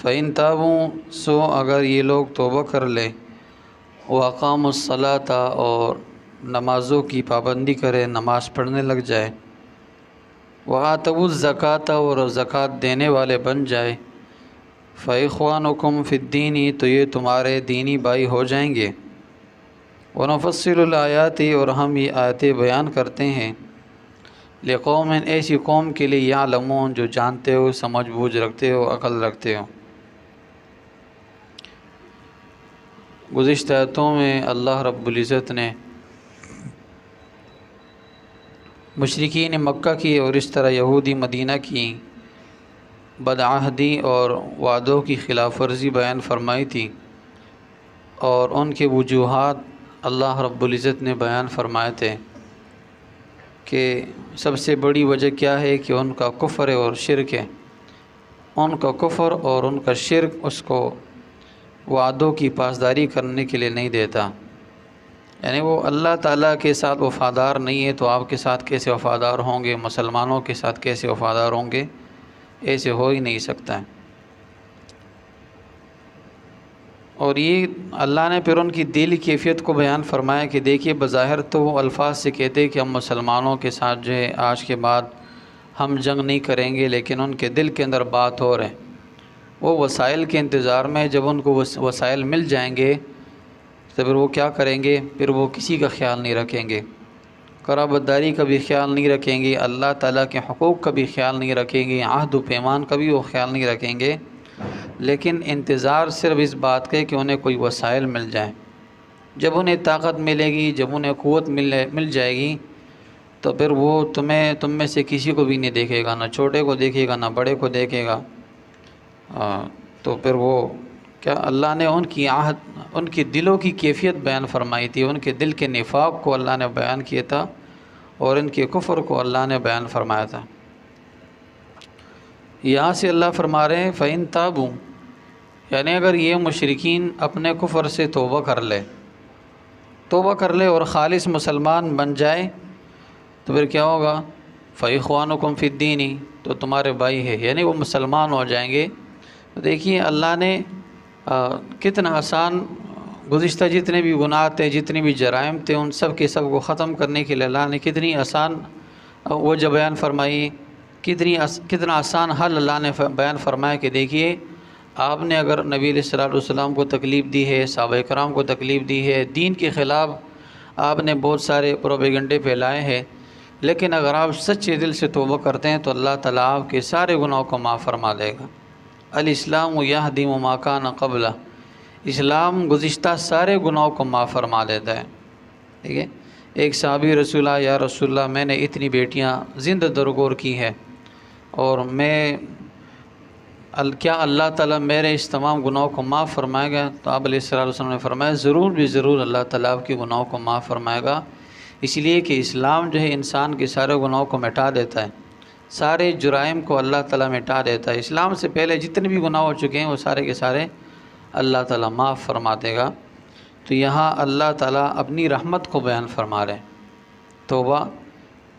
فَإِن تابوا سو اگر یہ لوگ توبہ کر لیں، وَأَقَامُوا الصَّلَاةَ اور نمازوں کی پابندی کرے، نماز پڑھنے لگ جائے، وَآتَوُا الزَّكَاةَ اور زکوٰۃ دینے والے بن جائے، فَإِخْوَانُكُمْ فِي الدِّينِ تو یہ تمہارے دینی بھائی ہو جائیں گے، وَنُفَصِّلُ الْآيَاتِ اور ہم یہ آیتیں بیان کرتے ہیں، لقوم ایسی قوم کے لیے یعلمون جو جانتے ہو، سمجھ بوجھ رکھتے ہو، عقل رکھتے ہو۔ گزشتہ آیتوں میں اللہ رب العزت نے مشرکین مکہ کی اور اس طرح یہودی مدینہ کی بدعہدی اور وعدوں کی خلاف ورزی بیان فرمائی تھی، اور ان کے وجوہات اللہ رب العزت نے بیان فرمائے تھے کہ سب سے بڑی وجہ کیا ہے کہ ان کا کفر اور شرک ہے، ان کا کفر اور ان کا شرک اس کو وعدوں کی پاسداری کرنے کے لیے نہیں دیتا، یعنی وہ اللہ تعالیٰ کے ساتھ وفادار نہیں ہے تو آپ کے ساتھ کیسے وفادار ہوں گے، مسلمانوں کے ساتھ کیسے وفادار ہوں گے، ایسے ہو ہی نہیں سکتا ہے۔ اور یہ اللہ نے پھر ان کی دلی کیفیت کو بیان فرمایا کہ دیکھیے بظاہر تو وہ الفاظ سے کہتے کہ ہم مسلمانوں کے ساتھ جو ہے آج کے بعد ہم جنگ نہیں کریں گے، لیکن ان کے دل کے اندر بات ہو رہے، وہ وسائل کے انتظار میں، جب ان کو وسائل مل جائیں گے تو پھر وہ کیا کریں گے، پھر وہ کسی کا خیال نہیں رکھیں گے، قرابت داری کا بھی خیال نہیں رکھیں گے، اللہ تعالیٰ کے حقوق کا بھی خیال نہیں رکھیں گے، عہد و پیمان کا بھی وہ خیال نہیں رکھیں گے، لیکن انتظار صرف اس بات کا کہ انہیں کوئی وسائل مل جائیں۔ جب انہیں طاقت ملے گی، جب انہیں قوت مل جائے گی تو پھر وہ تم میں سے کسی کو بھی نہیں دیکھے گا، نہ چھوٹے کو دیکھے گا، نہ بڑے کو دیکھے گا۔ تو پھر وہ کیا اللہ نے ان کی دلوں کی کیفیت بیان فرمائی تھی، ان کے دل کے نفاق کو اللہ نے بیان کیا تھا اور ان کے کفر کو اللہ نے بیان فرمایا تھا۔ یہاں سے اللہ فرما رہے ہیں فَإِن تابوا، یعنی اگر یہ مشرکین اپنے کفر سے توبہ کر لے اور خالص مسلمان بن جائے تو پھر کیا ہوگا، فَإِخْوَانُكُمْ فِي الدِّينِ تو تمہارے بھائی ہے، یعنی وہ مسلمان ہو جائیں گے۔ تو دیکھیے اللہ نے کتنا آسان، گزشتہ جتنے بھی گناہ تھے، جتنے بھی جرائم تھے، ان سب کے سب کو ختم کرنے کے لیے اللہ نے کتنی آسان وجہ بیان فرمائی، کتنا آسان حل اللہ نے بیان فرمایا کہ دیکھیے آپ نے اگر نبی علیہ الصلوۃ والسلام کو تکلیف دی ہے، صحابہ کرام کو تکلیف دی ہے، دین کے خلاف آپ نے بہت سارے پروپیگنڈے پھیلائے ہیں، لیکن اگر آپ سچے دل سے توبہ کرتے ہیں تو اللہ تعالیٰ آپ کے سارے گناہوں کو معاف فرما دے گا۔ الاسلام یہدم ما کان قبلہ، اسلام گزشتہ سارے گناہوں کو معاف فرما دیتا ہے۔ ٹھیک ہے، ایک صحابی رسول اللہ، یا رسول اللہ میں نے اتنی بیٹیاں زندہ درگور کی ہیں اور کیا اللہ تعالیٰ میرے اس تمام گناہوں کو معاف فرمائے گا؟ تو آپ علیہ الصلوۃ والسلام نے فرمایا ضرور اللہ تعالیٰ آپ کے گناہوں کو معاف فرمائے گا، اس لیے کہ اسلام جو ہے انسان کے سارے گناہوں کو مٹا دیتا ہے، سارے جرائم کو اللہ تعالیٰ مٹا دیتا ہے۔ اسلام سے پہلے جتنے بھی گناہ ہو چکے ہیں وہ سارے کے سارے اللہ تعالیٰ معاف فرما دے گا۔ تو یہاں اللہ تعالیٰ اپنی رحمت کو بیان فرما رہے ہیں،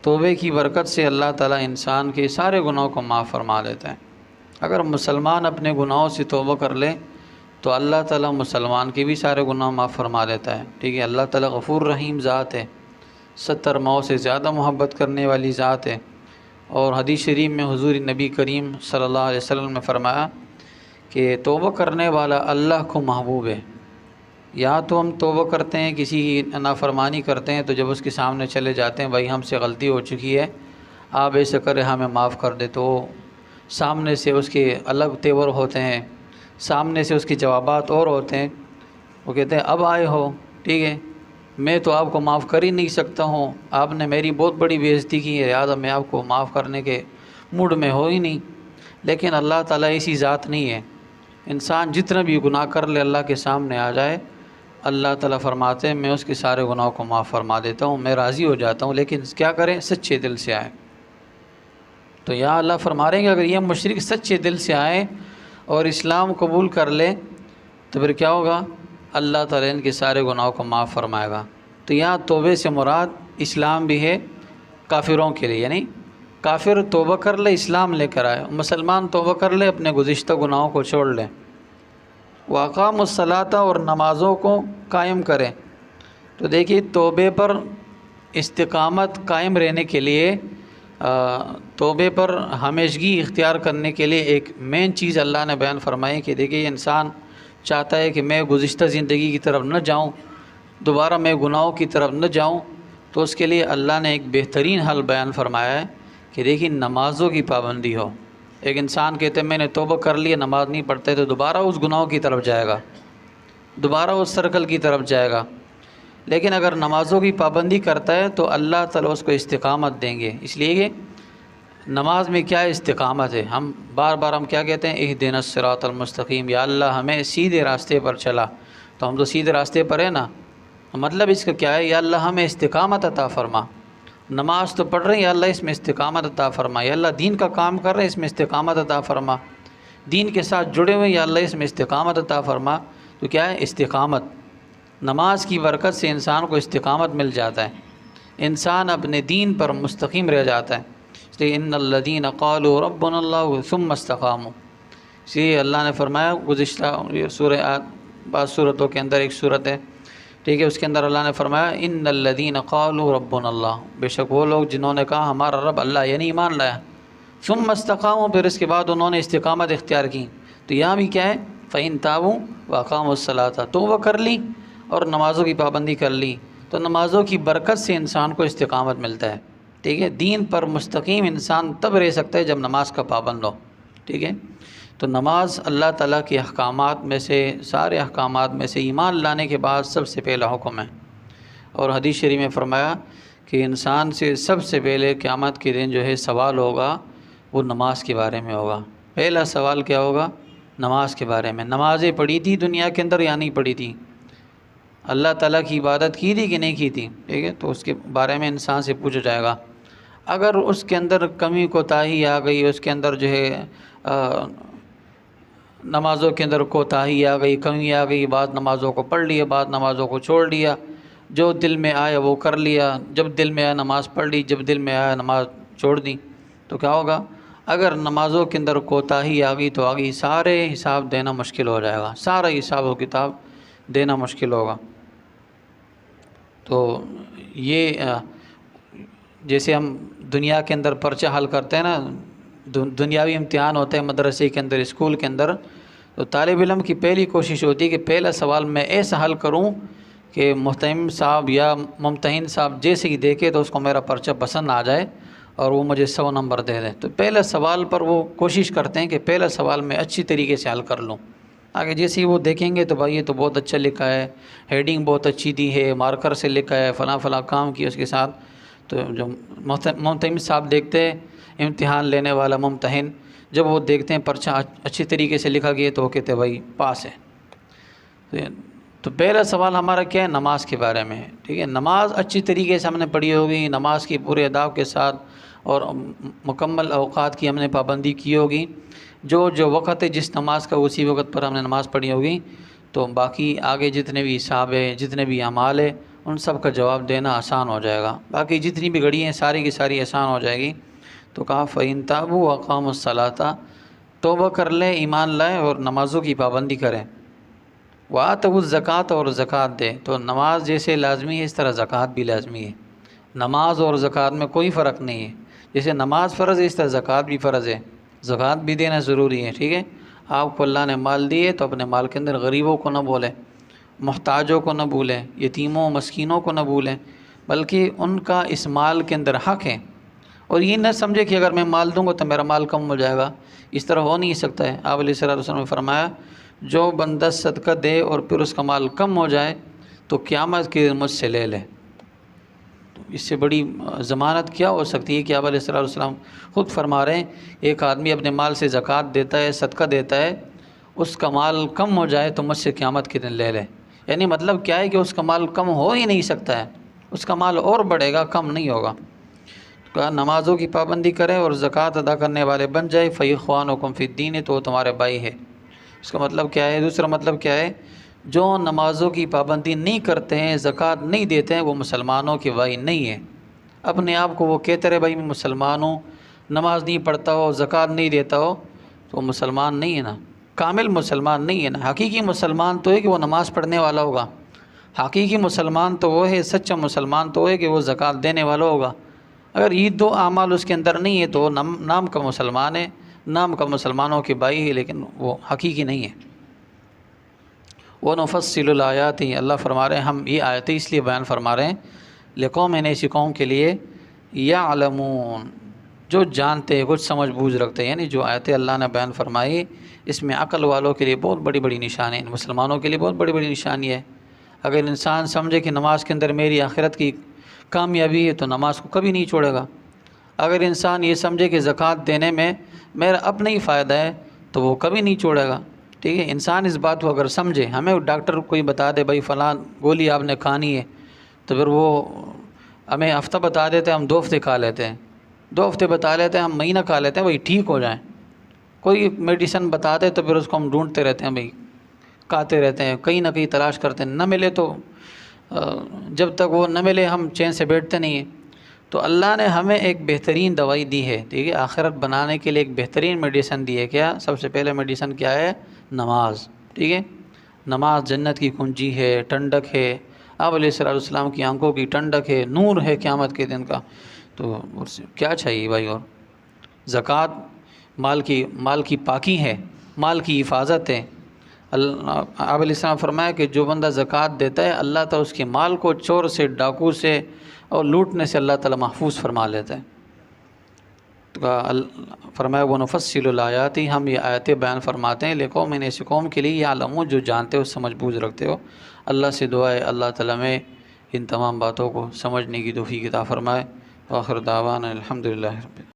توبے کی برکت سے اللہ تعالیٰ انسان کے سارے گناہوں کو معاف فرما دیتا ہے۔ اگر مسلمان اپنے گناہوں سے توبہ کر لے تو اللہ تعالیٰ مسلمان کے بھی سارے گناہ معاف فرما دیتا ہے۔ ٹھیک ہے، اللہ تعالیٰ غفور رحیم ذات ہے، 70 ماؤں سے زیادہ محبت کرنے والی ذات ہے، اور حدیث شریف میں حضور نبی کریم صلی اللہ علیہ وسلم نے فرمایا کہ توبہ کرنے والا اللہ کو محبوب ہے۔ یا تو ہم توبہ کرتے ہیں، کسی کی نافرمانی کرتے ہیں، تو جب اس کے سامنے چلے جاتے ہیں بھائی ہم سے غلطی ہو چکی ہے، آپ ایسا کرے ہمیں معاف کر دے، تو سامنے سے اس کے الگ تیور ہوتے ہیں، سامنے سے اس کے جوابات اور ہوتے ہیں، وہ کہتے ہیں اب آئے ہو، ٹھیک ہے، میں تو آپ کو معاف کر ہی نہیں سکتا ہوں، آپ نے میری بہت بڑی بے عزتی کی ہے، لہٰذا میں آپ کو معاف کرنے کے موڈ میں ہو ہی نہیں۔ لیکن اللہ تعالیٰ ایسی ذات نہیں ہے، انسان جتنا بھی گناہ کر لے اللہ کے سامنے آ جائے، اللہ تعالیٰ فرماتے ہیں میں اس کے سارے گناہوں کو معاف فرما دیتا ہوں، میں راضی ہو جاتا ہوں، لیکن کیا کریں، سچے دل سے آئے۔ تو یہاں اللہ فرما رہے ہیں کہ اگر یہ مشرک سچے دل سے آئے اور اسلام قبول کر لے تو پھر کیا ہوگا، اللہ تعالیٰ ان کے سارے گناہوں کو معاف فرمائے گا۔ تو یہاں توبے سے مراد اسلام بھی ہے کافروں کے لیے، یعنی کافر توبہ کر لے اسلام لے کر آئے، مسلمان توبہ کر لے اپنے گزشتہ گناہوں کو چھوڑ لے، واقام الصلاۃ اور نمازوں کو قائم کرے۔ تو دیکھیے توبے پر استقامت قائم رہنے کے لیے، توبے پر ہمیشگی اختیار کرنے کے لیے ایک مین چیز اللہ نے بیان فرمائی کہ دیکھیے انسان چاہتا ہے کہ میں گزشتہ زندگی کی طرف نہ جاؤں، دوبارہ میں گناہوں کی طرف نہ جاؤں، تو اس کے لیے اللہ نے ایک بہترین حل بیان فرمایا ہے کہ دیکھیے نمازوں کی پابندی ہو۔ ایک انسان کہتے ہیں میں نے توبہ کر لی، نماز نہیں پڑھتے، تو دوبارہ اس گناہوں کی طرف جائے گا، دوبارہ اس سرکل کی طرف جائے گا۔ لیکن اگر نمازوں کی پابندی کرتا ہے تو اللہ تعالیٰ اس کو استقامت دیں گے۔ اس لیے کہ نماز میں کیا استقامت ہے، ہم بار بار ہم کیا کہتے ہیں، اہدنا الصراط المستقیم، یا اللہ ہمیں سیدھے راستے پر چلا، تو ہم تو سیدھے راستے پر ہیں نا، مطلب اس کا کیا ہے، یا اللہ ہمیں استقامت عطا فرما۔ نماز تو پڑھ رہے ہیں، یا اللہ اس میں استقامت عطا فرما، یا اللہ دین کا کام کر رہے ہیں، اس میں استقامت عطا فرما، دین کے ساتھ جڑے ہوئے، یا اللہ اس میں استقامت عطا فرما۔ تو کیا ہے استقامت، نماز کی برکت سے انسان کو استقامت مل جاتا ہے، انسان اپنے دین پر مستقیم رہ جاتا ہے۔ اس لیے ان الذین قالوا ربنا اللہ ثم استقاموا، اس لیے اللہ نے فرمایا گزشتہ سورہ، بعض صورتوں کے اندر ایک صورت ہے، ٹھیک ہے، اس کے اندر اللہ نے فرمایا ان الذین قالوا ربنا اللہ، بے شک وہ لوگ جنہوں نے کہا ہمارا رب اللہ، یعنی ایمان لایا، ثم استقاموا، پھر اس کے بعد انہوں نے استقامت اختیار کی۔ تو یہاں بھی کیا ہے، فإن تابوا وأقاموا الصلاۃ، توبہ کر لی اور نمازوں کی پابندی کر لی، تو نمازوں کی برکت سے انسان کو استقامت ملتا ہے، ٹھیک ہے۔ دین پر مستقیم انسان تب رہ سکتا ہے جب نماز کا پابند ہو، ٹھیک ہے۔ تو نماز اللہ تعالیٰ کے احکامات میں سے، سارے احکامات میں سے ایمان لانے کے بعد سب سے پہلا حکم ہے، اور حدیث شریف میں فرمایا کہ انسان سے سب سے پہلے قیامت کے دن جو ہے سوال ہوگا وہ نماز کے بارے میں ہوگا۔ پہلا سوال کیا ہوگا، نماز کے بارے میں، نمازیں پڑھی تھی دنیا کے اندر یا نہیں پڑھی تھی، اللہ تعالیٰ کی عبادت کی تھی کہ نہیں کی تھی، ٹھیک ہے، تو اس کے بارے میں انسان سے پوچھا جائے گا۔ اگر اس کے اندر کمی کوتاہی آ گئی، اس کے اندر جو ہے نمازوں کے اندر کوتاہی آ گئی، کمی آ گئی، بعض نمازوں کو پڑھ لیا، بعض نمازوں کو چھوڑ لیا، جو دل میں آیا وہ کر لیا، جب دل میں آیا نماز پڑھ لی، جب دل میں آیا نماز چھوڑ دی، تو کیا ہوگا، اگر نمازوں کے اندر کوتاہی آ گئی تو آگے سارے حساب دینا مشکل ہو جائے گا، سارا حساب و کتاب دینا مشکل ہوگا۔ تو یہ جیسے ہم دنیا کے اندر پرچہ حل کرتے ہیں نا، دنیاوی امتحان ہوتے ہیں مدرسے کے اندر، اسکول کے اندر، تو طالب علم کی پہلی کوشش ہوتی ہے کہ پہلا سوال میں ایسا حل کروں کہ محتمم صاحب یا ممتحن صاحب جیسے ہی دیکھے تو اس کو میرا پرچہ پسند آ جائے اور وہ مجھے 100 نمبر دے دیں۔ تو پہلا سوال پر وہ کوشش کرتے ہیں کہ پہلا سوال میں اچھی طریقے سے حل کر لوں، آگے جیسے ہی وہ دیکھیں گے تو بھائی یہ تو بہت اچھا لکھا ہے، ہیڈنگ بہت اچھی دی ہے، مارکر سے لکھا ہے، فلاں فلاں کام کیا اس کے ساتھ، تو جو ممتحن صاحب دیکھتے ہیں، امتحان لینے والا ممتحن، جب وہ دیکھتے ہیں پرچہ اچھی طریقے سے لکھا گیا تو وہ کہتے ہیں بھائی پاس ہے۔ تو پہلا سوال ہمارا کیا ہے، نماز کے بارے میں ہے، ٹھیک ہے۔ نماز اچھی طریقے سے ہم نے پڑھی ہوگی، نماز کی پورے اداب کے ساتھ اور مکمل اوقات کی ہم نے پابندی کی ہوگی، جو وقت ہے جس نماز کا اسی وقت پر ہم نے نماز پڑھی ہوگی، تو باقی آگے جتنے بھی حساب ہے، جتنے بھی اعمال ہے، ان سب کا جواب دینا آسان ہو جائے گا، باقی جتنی بھی گھڑی ہیں ساری کی ساری آسان ہو جائے گی۔ تو کہا فَإِن تَابُوا وَأَقَامُوا الصَّلَاةَ، توبہ کر لیں، ایمان لائیں اور نمازوں کی پابندی کریں، وَآتَوُا الزَّكَاةَ اور زکوٰۃ دیں۔ تو نماز جیسے لازمی ہے اس طرح زکوٰۃ بھی لازمی ہے، نماز اور زکوٰۃ میں کوئی فرق نہیں ہے، جیسے نماز فرض ہے اس طرح زکوٰۃ بھی فرض ہے، زکوٰۃ بھی دینا ضروری ہے، ٹھیک ہے۔ آپ کو اللہ نے مال دیے تو اپنے مال کے اندر غریبوں کو نہ بولیں، محتاجوں کو نہ بھولیں، یتیموں مسکینوں کو نہ بھولیں، بلکہ ان کا اس مال کے اندر حق ہے، اور یہ نہ سمجھے کہ اگر میں مال دوں گا تو میرا مال کم ہو جائے گا، اس طرح ہو نہیں سکتا ہے۔ آپ علیہ الصلوۃ والسلام نے فرمایا جو بندہ صدقہ دے اور پھر اس کا مال کم ہو جائے تو قیامت کے دن مجھ سے لے لے۔ تو اس سے بڑی ضمانت کیا ہو سکتی ہے کہ آپ علیہ الصلوۃ والسلام خود فرما رہے ہیں، ایک آدمی اپنے مال سے زکوٰۃ دیتا ہے، صدقہ دیتا ہے، اس کا مال کم ہو جائے تو مجھ سے قیامت کے دن لے لے، یعنی مطلب کیا ہے کہ اس کا مال کم ہو ہی نہیں سکتا ہے، اس کا مال اور بڑھے گا، کم نہیں ہوگا۔ کہا نمازوں کی پابندی کریں اور زکوٰۃ ادا کرنے والے بن جائے، فَإِخْوَانُكُمْ فِي الدِّينِ، تو وہ تمہارے بھائی ہے۔ اس کا مطلب کیا ہے، دوسرا مطلب کیا ہے، جو نمازوں کی پابندی نہیں کرتے ہیں، زکوٰۃ نہیں دیتے ہیں، وہ مسلمانوں کے بھائی نہیں ہیں۔ اپنے آپ کو وہ کہتے رہے بھائی میں مسلمان ہوں، نماز نہیں پڑھتا ہو، زکوٰۃ نہیں دیتا ہو، تو وہ مسلمان نہیں ہے نا، کامل مسلمان نہیں ہے نا۔ حقیقی مسلمان تو ہے کہ وہ نماز پڑھنے والا ہوگا، حقیقی مسلمان تو وہ ہے، سچا مسلمان تو ہے کہ وہ زکوٰۃ دینے والا ہوگا۔ اگر یہ دو اعمال اس کے اندر نہیں ہے تو وہ نام کا مسلمان ہے، نام کا مسلمانوں کے بھائی ہے، لیکن وہ حقیقی نہیں ہے۔ وَنُفَصِّلُ الْآيَاتِ، اللہ فرما رہے ہیں ہم یہ آیتیں اس لیے بیان فرما رہے ہیں لِقَوْمٍ، ایسی قوم کے لیے يَعْلَمُونَ، جو جانتے ہیں، کچھ سمجھ بوجھ رکھتے ہیں۔ یعنی جو آیتیں اللہ نے بیان فرمائی اس میں عقل والوں کے لیے بہت بڑی بڑی نشانی ہے، مسلمانوں کے لیے بہت بڑی بڑی نشانی ہے۔ اگر انسان سمجھے کہ نماز کے اندر میری آخرت کی کامیابی ہے تو نماز کو کبھی نہیں چھوڑے گا۔ اگر انسان یہ سمجھے کہ زکوٰۃ دینے میں میرا اپنا ہی فائدہ ہے تو وہ کبھی نہیں چھوڑے گا۔ ٹھیک ہے، انسان اس بات کو اگر سمجھے، ہمیں ڈاکٹر کوئی بتا دے بھائی فلاں گولی آپ نے کھانی ہے، تو پھر وہ ہمیں ہفتہ بتا دیتے ہیں، ہم 2 ہفتے کھا لیتے ہیں، 2 ہفتے بتا لیتے ہیں، ہم مہینہ کھا لیتے ہیں، بھائی ٹھیک ہو جائیں۔ کوئی میڈیسن بتا دے تو پھر اس کو ہم ڈھونڈتے رہتے ہیں، بھائی کھاتے رہتے ہیں، کہیں نہ کہیں تلاش کرتے ہیں، نہ ملے تو جب تک وہ نہ ملے ہم چین سے بیٹھتے نہیں ہیں۔ تو اللہ نے ہمیں ایک بہترین دوائی دی ہے، ٹھیک ہے، آخرت بنانے کے لیے ایک بہترین میڈیسن دی ہے۔ کیا؟ سب سے پہلے میڈیسن کیا ہے؟ نماز۔ ٹھیک ہے، نماز جنت کی کنجی ہے، ٹھنڈک ہے، آپ علیہ السلام کی آنکھوں کی ٹھنڈک ہے، نور ہے قیامت کے دن کا۔ تو کیا چاہیے بھائی؟ اور زکوٰۃ مال کی پاکی ہے، مال کی حفاظت ہے۔ آپ علیہ السلام فرمایا کہ جو بندہ زکوٰۃ دیتا ہے اللہ تعالیٰ اس کے مال کو چور سے، ڈاکو سے اور لوٹنے سے اللہ تعالیٰ محفوظ فرما لیتا ہے۔ تو فرمایا وَنُفَصِّلُ الْآيَاتِ، ہم یہ آیتیں بیان فرماتے ہیں لِقَوْمٍ، ایسی قوم کے لیے يَعْلَمُونَ، جو جانتے ہو، سمجھ بوجھ رکھتے ہو۔ اللہ سے دعا ہے اللہ تعالیٰ میں ان تمام باتوں کو سمجھنے کی توفیق عطا فرمائے۔ وآخر دعوانا الحمدللہ رب العالمین۔